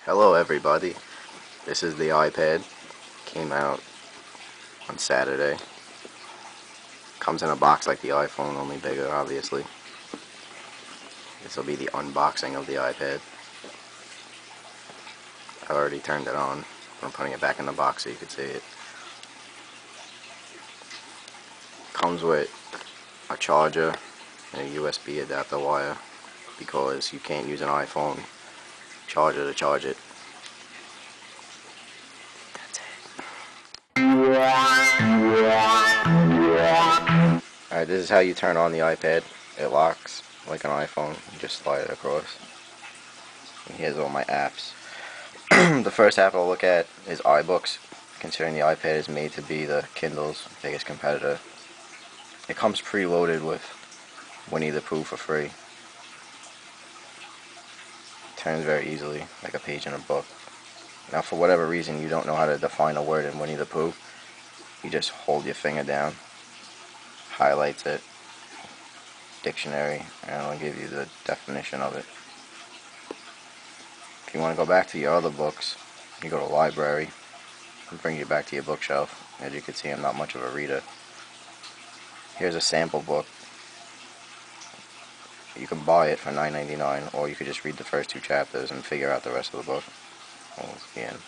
Hello everybody, this is the iPad. Came out on Saturday. Comes in a box like the iPhone, only bigger obviously. This will be the unboxing of the iPad. I already turned it on. I'm putting it back in the box so you can see it. Comes with a charger and a USB adapter wire because you can't use an iPhone charger to charge it. That's it. Alright, this is how you turn on the iPad. It locks like an iPhone. You just slide it across. And here's all my apps. The first app I'll look at is iBooks, considering the iPad is made to be the Kindle's biggest competitor. It comes preloaded with Winnie the Pooh for free. Turns very easily, like a page in a book. Now for whatever reason you don't know how to define a word in Winnie the Pooh, you just hold your finger down, highlights it, dictionary, and it'll give you the definition of it. If you want to go back to your other books, you go to library, and bring you back to your bookshelf. As you can see, I'm not much of a reader. Here's a sample book. You can buy it for $9.99, or you could just read the first 2 chapters and figure out the rest of the book. Once again.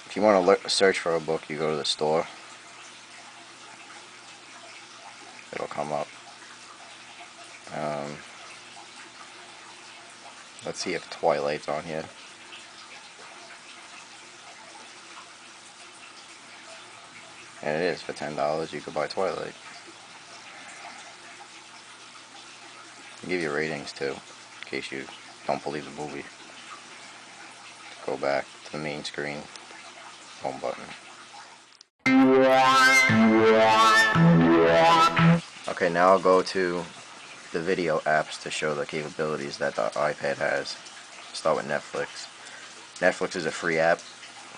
If you want to search for a book, you go to the store. It'll come up. Let's see if Twilight's on here. And it is. For $10 you could buy Twilight. I'll give you ratings too, in case you don't believe the movie. Go back to the main screen. Home button. Okay, now I'll go to the video apps to show the capabilities that the iPad has. Start with Netflix. Netflix is a free app,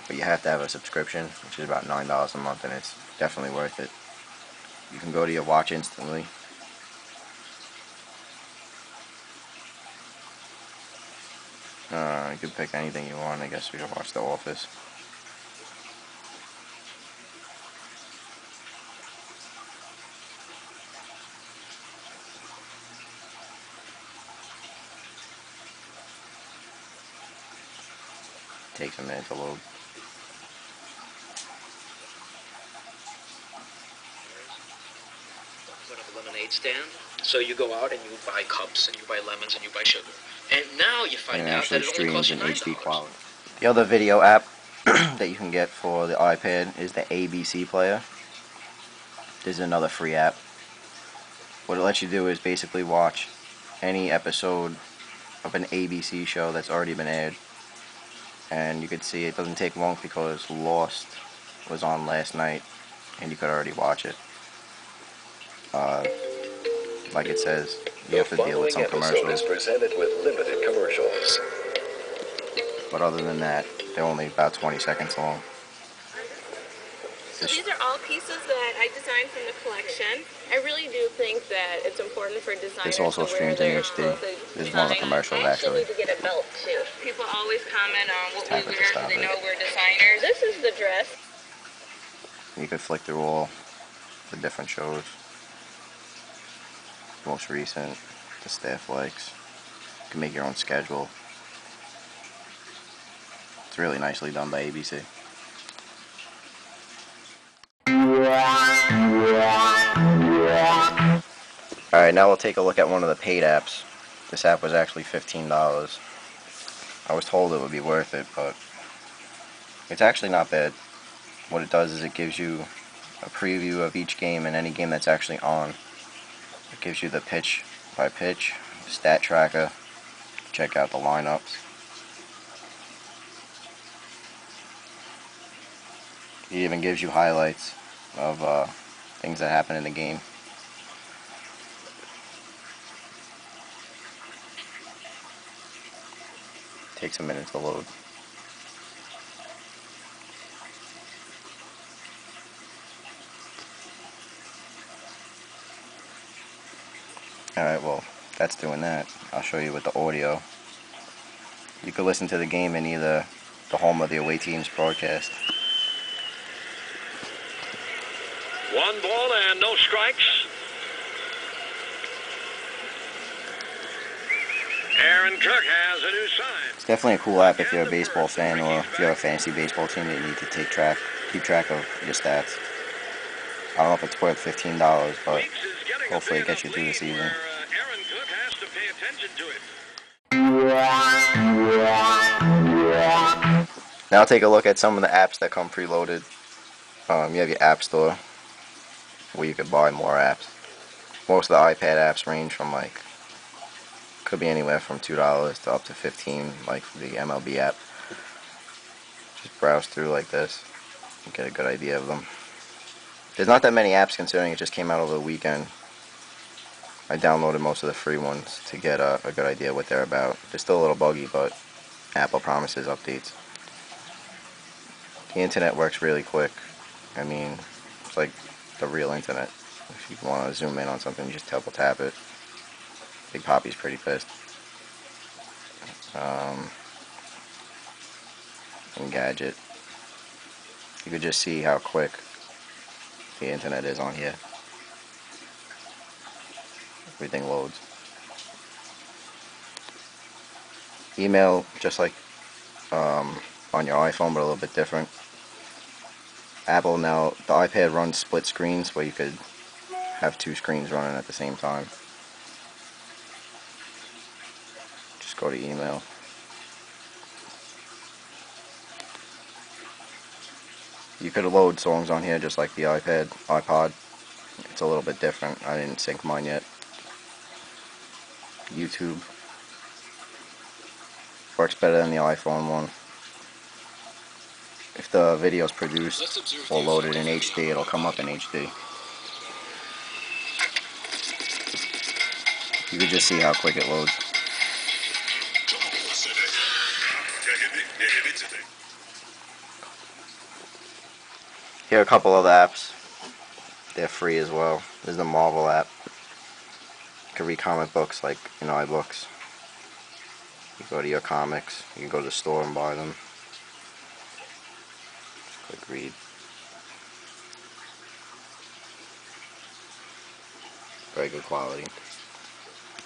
but you have to have a subscription, which is about $9 a month, and it's definitely worth it. You can go to your watch instantly. You can pick anything you want. I guess we can watch The Office. Takes a minute to load. Put up a lemonade stand. So you go out and you buy cups and you buy lemons and you buy sugar. And now you find out that it only costs you $9. HD quality. The other video app that you can get for the iPad is the ABC player. This is another free app. What it lets you do is basically watch any episode of an ABC show that's already been aired. And you can see it doesn't take long because Lost was on last night and you could already watch it. Like it says, you have to deal with some commercials. Presented with limited commercials. But other than that, they're only about 20 seconds long. So these are all pieces that I designed from the collection. I really do think that it's important for designers this also to wear streams in their HD. This is one of the commercials, actually. I actually need to get a belt too. People always comment on what we wear so they know we're designers. This is the dress. You could flick through all the different shows. Most recent, the staff likes. You can make your own schedule. It's really nicely done by ABC. Alright, now we'll take a look at one of the paid apps. This app was actually $15. I was told it would be worth it, but it's actually not bad. What it does is it gives you a preview of each game and any game that's actually on. It gives you the pitch by pitch, stat tracker, check out the lineups. It even gives you highlights of things that happen in the game. Takes a minute to load. Alright, well, that's doing that. I'll show you with the audio. You can listen to the game in either the home or the away team's broadcast. 1 ball and no strikes. Aaron Kirk has a new sign. It's definitely a cool app if you're a baseball fan or if you're a fantasy baseball team that you need to keep track of your stats. I don't know if it's worth $15, but hopefully it gets you through the season. Aaron Cook has to pay attention to it. Now take a look at some of the apps that come preloaded. You have your app store where you could buy more apps. Most of the iPad apps range from could be anywhere from $2 to up to $15, like the MLB app. Just browse through like this and get a good idea of them. There's not that many apps considering it just came out over the weekend. I downloaded most of the free ones to get a good idea what they're about. They're still a little buggy, but Apple promises updates. The internet works really quick. I mean, it's like the real internet. If you want to zoom in on something, you just double tap it. Big Poppy's pretty pissed. Engadget. You could just see how quick the internet is on here. Everything loads. Email, just like on your iPhone, but a little bit different. Apple now, the iPad runs split screens where you could have 2 screens running at the same time. Just go to email. You could load songs on here just like the iPod. It's a little bit different. I didn't sync mine yet. YouTube works better than the iPhone one. If the video is produced or loaded in HD, it'll come up in HD. You can just see how quick it loads. Here are a couple other apps. They're free as well. There's the Marvel app. You can read comic books like in iBooks. You go to your comics. You can go to the store and buy them. Just click read. Very good quality.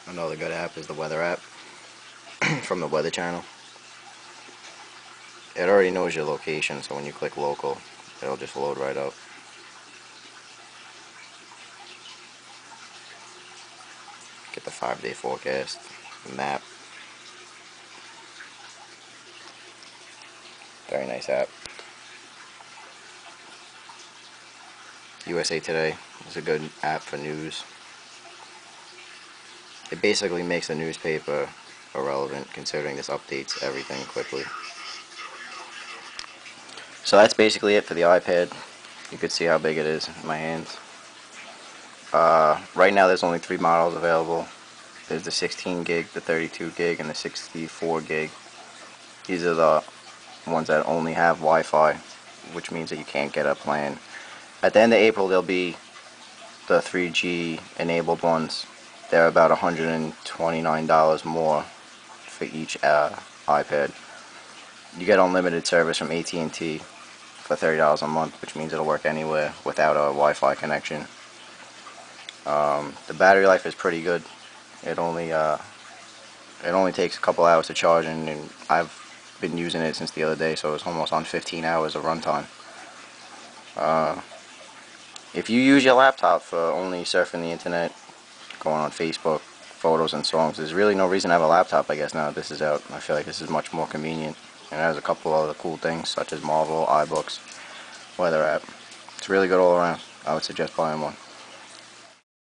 Another good app is the weather app from the Weather Channel. It already knows your location, so when you click local, it'll just load right up. Get the 5-day forecast, map. Very nice app. USA Today is a good app for news. It basically makes the newspaper irrelevant considering this updates everything quickly. So that's basically it for the iPad. You could see how big it is in my hands. Right now there's only 3 models available. There's the 16 gig, the 32 gig, and the 64 gig. These are the ones that only have Wi-Fi, which means that you can't get a plan. At the end of April there'll be the 3G enabled ones. They're about $129 more for each iPad. You get unlimited service from AT&T for $30 a month, which means it'll work anywhere without a Wi-Fi connection. The battery life is pretty good. It only takes a couple hours to charge, and I've been using it since the other day, so it's almost on 15 hours of runtime. If you use your laptop for only surfing the internet, going on Facebook, photos and songs, there's really no reason to have a laptop, I guess, now that this is out. I feel like this is much more convenient, and it has a couple other cool things such as Marvel, iBooks, weather app. It's really good all around. I would suggest buying one.